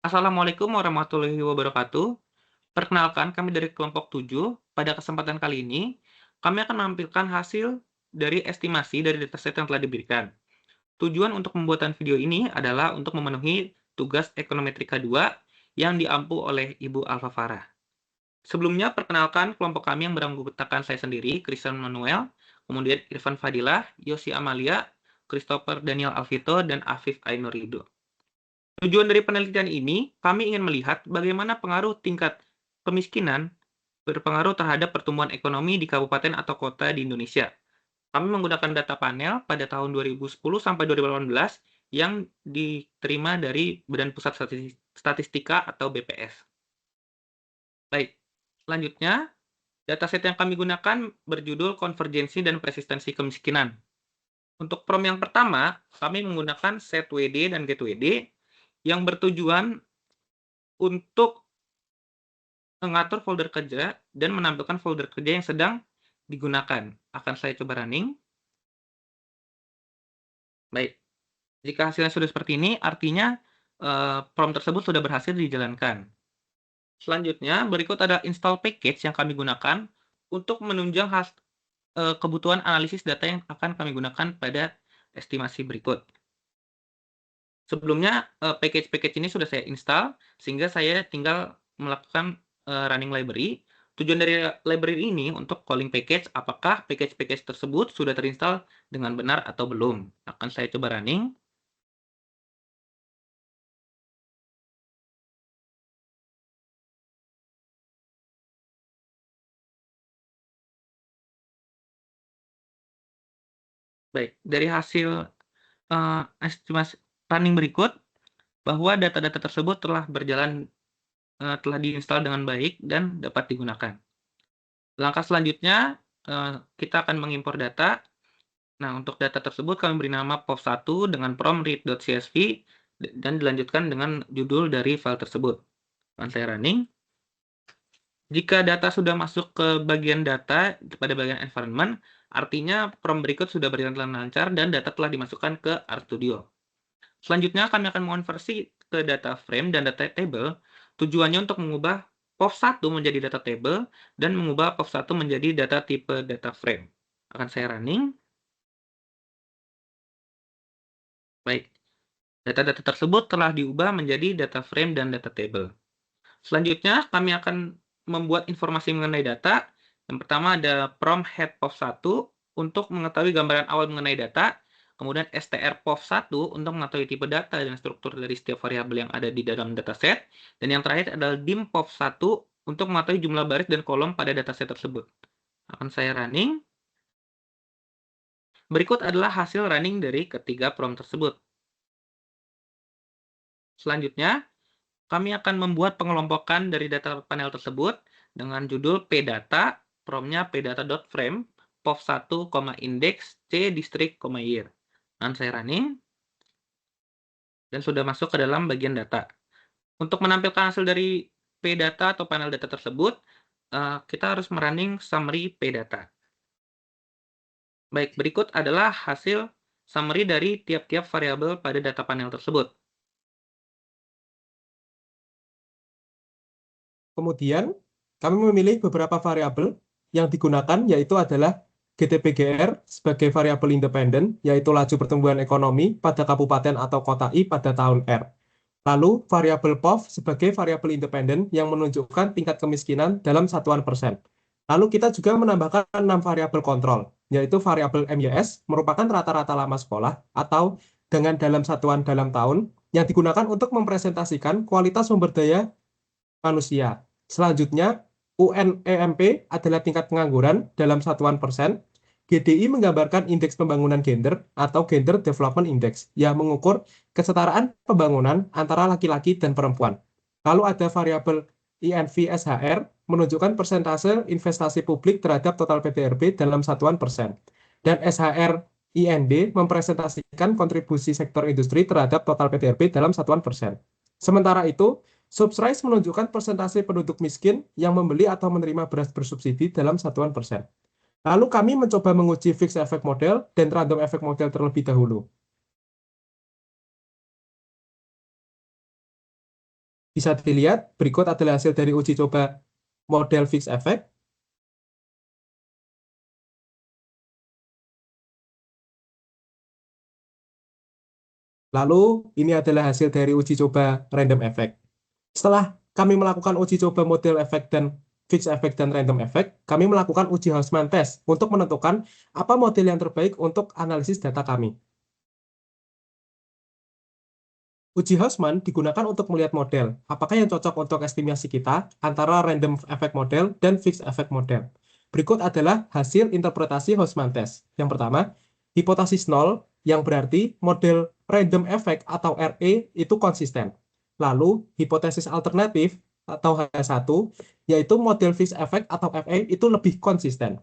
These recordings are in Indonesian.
Assalamualaikum warahmatullahi wabarakatuh. Perkenalkan, kami dari kelompok 7. Pada kesempatan kali ini, kami akan menampilkan hasil dari estimasi dari dataset yang telah diberikan. Tujuan untuk pembuatan video ini adalah untuk memenuhi tugas ekonometrika 2 yang diampu oleh Ibu Alfa Farah. Sebelumnya, perkenalkan kelompok kami yang beranggotakan saya sendiri, Christian Manuel, kemudian Irfan Fadilah, Yosi Amalia, Christopher Daniel Alvito, dan Afif Ainurido. Tujuan dari penelitian ini, kami ingin melihat bagaimana pengaruh tingkat kemiskinan berpengaruh terhadap pertumbuhan ekonomi di kabupaten atau kota di Indonesia. Kami menggunakan data panel pada tahun 2010 sampai 2018 yang diterima dari Badan Pusat Statistika atau BPS. Baik, selanjutnya, dataset yang kami gunakan berjudul Konvergensi dan Persistensi Kemiskinan. Untuk prom yang pertama, kami menggunakan set WD dan get WD yang bertujuan untuk mengatur folder kerja dan menampilkan folder kerja yang sedang digunakan. Akan saya coba running. Baik, jika hasilnya sudah seperti ini, artinya prompt tersebut sudah berhasil dijalankan. Selanjutnya, berikut ada install package yang kami gunakan untuk menunjang kebutuhan analisis data yang akan kami gunakan pada estimasi berikut. Sebelumnya, package-package ini sudah saya install, sehingga saya tinggal melakukan running library. Tujuan dari library ini untuk calling package, apakah package-package tersebut sudah terinstall dengan benar atau belum. Akan saya coba running. Baik, dari hasil estimasi running berikut, bahwa data-data tersebut telah berjalan, telah diinstal dengan baik dan dapat digunakan. Langkah selanjutnya, kita akan mengimpor data. Nah, untuk data tersebut kami beri nama POV1 dengan prompt read.csv dan dilanjutkan dengan judul dari file tersebut. Akan saya running. Jika data sudah masuk ke bagian data pada bagian environment, artinya prompt berikut sudah berjalan lancar dan data telah dimasukkan ke RStudio. Selanjutnya kami akan mengonversi ke data frame dan data table. Tujuannya untuk mengubah POV1 menjadi data table dan mengubah POV1 menjadi data tipe data frame. Akan saya running. Baik, data-data tersebut telah diubah menjadi data frame dan data table. Selanjutnya, kami akan membuat informasi mengenai data. Yang pertama ada prompt head POV1 untuk mengetahui gambaran awal mengenai data. Kemudian str POV1 untuk mengetahui tipe data dan struktur dari setiap variabel yang ada di dalam dataset. Dan yang terakhir adalah dim POV1 untuk mengetahui jumlah baris dan kolom pada dataset tersebut. Akan saya running. Berikut adalah hasil running dari ketiga prompt tersebut. Selanjutnya, kami akan membuat pengelompokan dari data panel tersebut dengan judul pdata, prompt-nya pdata.frame, POV1, index, c, district, year. Dan saya running, dan sudah masuk ke dalam bagian data. Untuk menampilkan hasil dari pdata atau panel data tersebut, kita harus merunning summary pdata. Baik, berikut adalah hasil summary dari tiap-tiap variabel pada data panel tersebut. Kemudian, kami memilih beberapa variabel yang digunakan, yaitu adalah GTPGR sebagai variabel independen, yaitu laju pertumbuhan ekonomi pada kabupaten atau kota I pada tahun R. Lalu, variabel POV sebagai variabel independen yang menunjukkan tingkat kemiskinan dalam satuan persen. Lalu kita juga menambahkan 6 variabel kontrol, yaitu variabel MYS merupakan rata-rata lama sekolah atau dengan dalam satuan dalam tahun yang digunakan untuk mempresentasikan kualitas sumber daya manusia. Selanjutnya, UNEMP adalah tingkat pengangguran dalam satuan persen. GDI menggambarkan indeks pembangunan gender atau Gender Development Index yang mengukur kesetaraan pembangunan antara laki-laki dan perempuan. Lalu ada variabel INV-SHR menunjukkan persentase investasi publik terhadap total PDRB dalam satuan persen. Dan SHR IND mempresentasikan kontribusi sektor industri terhadap total PDRB dalam satuan persen. Sementara itu, Subsrice menunjukkan persentase penduduk miskin yang membeli atau menerima beras bersubsidi dalam satuan persen. Lalu kami mencoba menguji fixed effect model dan random effect model terlebih dahulu. Bisa dilihat, berikut adalah hasil dari uji coba model fixed effect. Lalu, ini adalah hasil dari uji coba random effect. Setelah kami melakukan uji coba model effect dan fixed effect dan random effect, kami melakukan uji Hausman test untuk menentukan apa model yang terbaik untuk analisis data kami. Uji Hausman digunakan untuk melihat model, apakah yang cocok untuk estimasi kita antara random effect model dan fixed effect model. Berikut adalah hasil interpretasi Hausman test. Yang pertama, hipotesis 0, yang berarti model random effect atau RE itu konsisten. Lalu, hipotesis alternatif atau H1, yaitu model fixed effect atau FE itu lebih konsisten.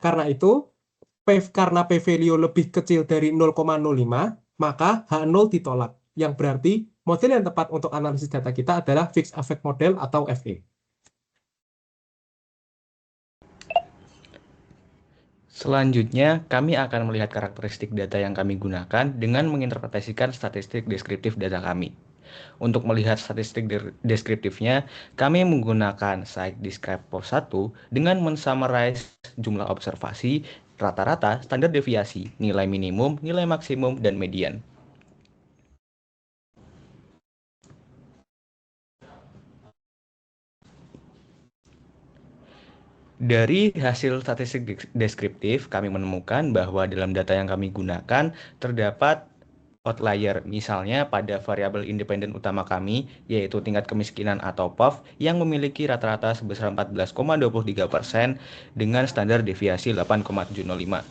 Karena itu, karena p-value lebih kecil dari 0,05, maka H0 ditolak, yang berarti model yang tepat untuk analisis data kita adalah fixed effect model atau FE. Selanjutnya, kami akan melihat karakteristik data yang kami gunakan dengan menginterpretasikan statistik deskriptif data kami. Untuk melihat statistik deskriptifnya, kami menggunakan site describe POV1 dengan mensummarize jumlah observasi, rata-rata, standar deviasi, nilai minimum, nilai maksimum, dan median. Dari hasil statistik deskriptif, kami menemukan bahwa dalam data yang kami gunakan terdapat outlier, misalnya pada variabel independen utama kami, yaitu tingkat kemiskinan atau POV, yang memiliki rata-rata sebesar 14,23% dengan standar deviasi 8,705.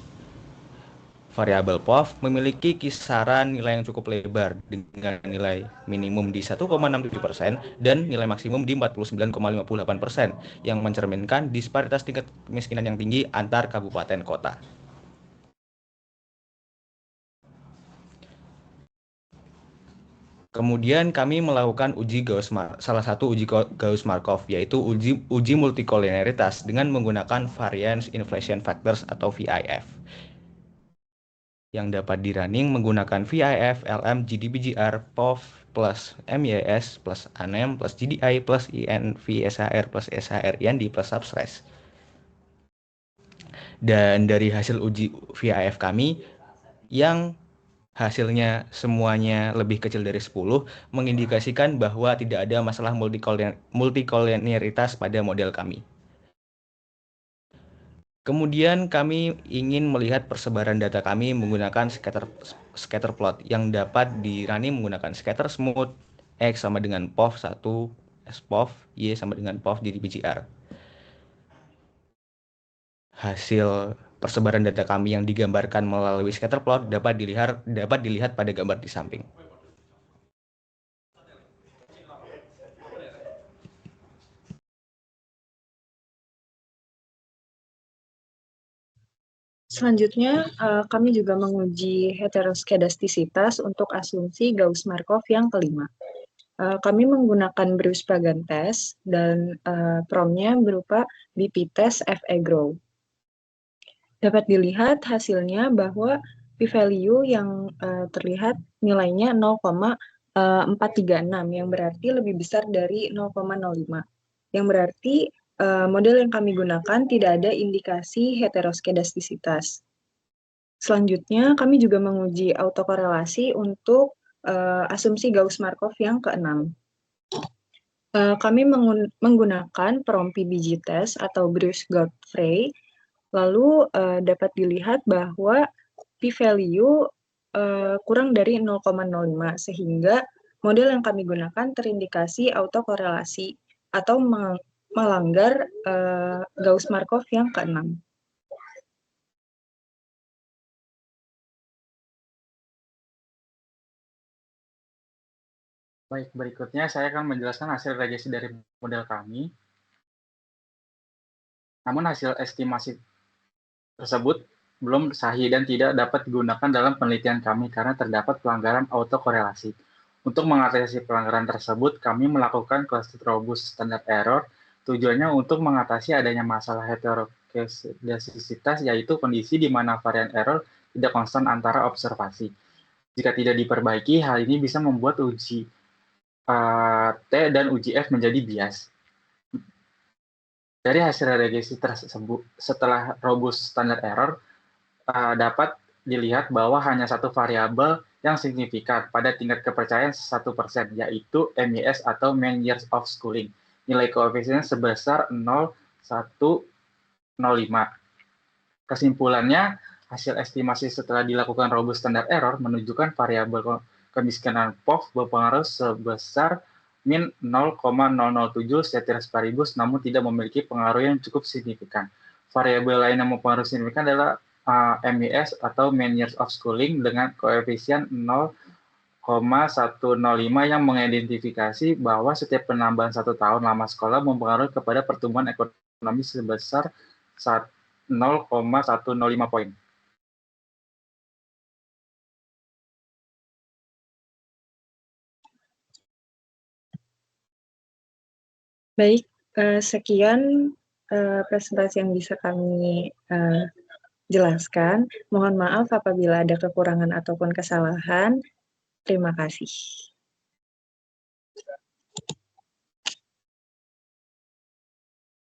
Variabel POV memiliki kisaran nilai yang cukup lebar dengan nilai minimum di 1,67% dan nilai maksimum di 49,58% yang mencerminkan disparitas tingkat kemiskinan yang tinggi antar kabupaten kota. Kemudian kami melakukan salah satu uji Gauss-Markov, yaitu uji multikoliniaritas dengan menggunakan Variance Inflation Factors atau VIF, yang dapat dirunning menggunakan VIF, LM, GDPGR, POV, plus MYS, plus ANEM, plus GDI, plus INVSHR, plus SHRIND, plus substress. Dan dari hasil uji VIF kami, yang hasilnya semuanya lebih kecil dari 10, mengindikasikan bahwa tidak ada masalah multikoliniaritas pada model kami. Kemudian kami ingin melihat persebaran data kami menggunakan scatter plot yang dapat dirunning menggunakan scatter smooth, X sama dengan POV 1, SPOV, Y sama dengan POV GDPGR. Hasil persebaran data kami yang digambarkan melalui scatter plot dapat dilihat pada gambar di samping. Selanjutnya, kami juga menguji heteroskedastisitas untuk asumsi Gauss-Markov yang kelima. Kami menggunakan Bruce-Pagan test dan promnya berupa BP test FE Grow. Dapat dilihat hasilnya bahwa p-value yang terlihat nilainya 0,436 yang berarti lebih besar dari 0,05. Yang berarti model yang kami gunakan tidak ada indikasi heteroskedastisitas. Selanjutnya, kami juga menguji autokorelasi untuk asumsi Gauss-Markov yang keenam. Kami menggunakan prom PBG test atau Bruce-Godfrey. Lalu dapat dilihat bahwa p-value kurang dari 0,05 sehingga model yang kami gunakan terindikasi autokorelasi atau melanggar Gauss-Markov yang keenam. Baik, berikutnya saya akan menjelaskan hasil regresi dari model kami. Namun hasil estimasi tersebut belum sahih dan tidak dapat digunakan dalam penelitian kami karena terdapat pelanggaran autokorelasi. Untuk mengatasi pelanggaran tersebut, kami melakukan cluster robust standard error. Tujuannya untuk mengatasi adanya masalah heteroskedastisitas, yaitu kondisi di mana varian error tidak konstan antara observasi. Jika tidak diperbaiki, hal ini bisa membuat uji T dan uji F menjadi bias. Dari hasil regresi tersebut, setelah robust standard error, dapat dilihat bahwa hanya satu variabel yang signifikan pada tingkat kepercayaan 1%, yaitu MYS atau Mean Years of Schooling. Nilai koefisiennya sebesar 0,105. Kesimpulannya, hasil estimasi setelah dilakukan robust standard error menunjukkan variabel kemiskinan POV berpengaruh sebesar min 0,007 C/1.000, namun tidak memiliki pengaruh yang cukup signifikan. Variabel lain yang mempengaruhi signifikan adalah MYS atau Mean Years of Schooling dengan koefisien 0,105 yang mengidentifikasi bahwa setiap penambahan 1 tahun lama sekolah mempengaruhi kepada pertumbuhan ekonomi sebesar 0,105 poin. Baik, sekian presentasi yang bisa kami jelaskan. Mohon maaf apabila ada kekurangan ataupun kesalahan. Terima kasih.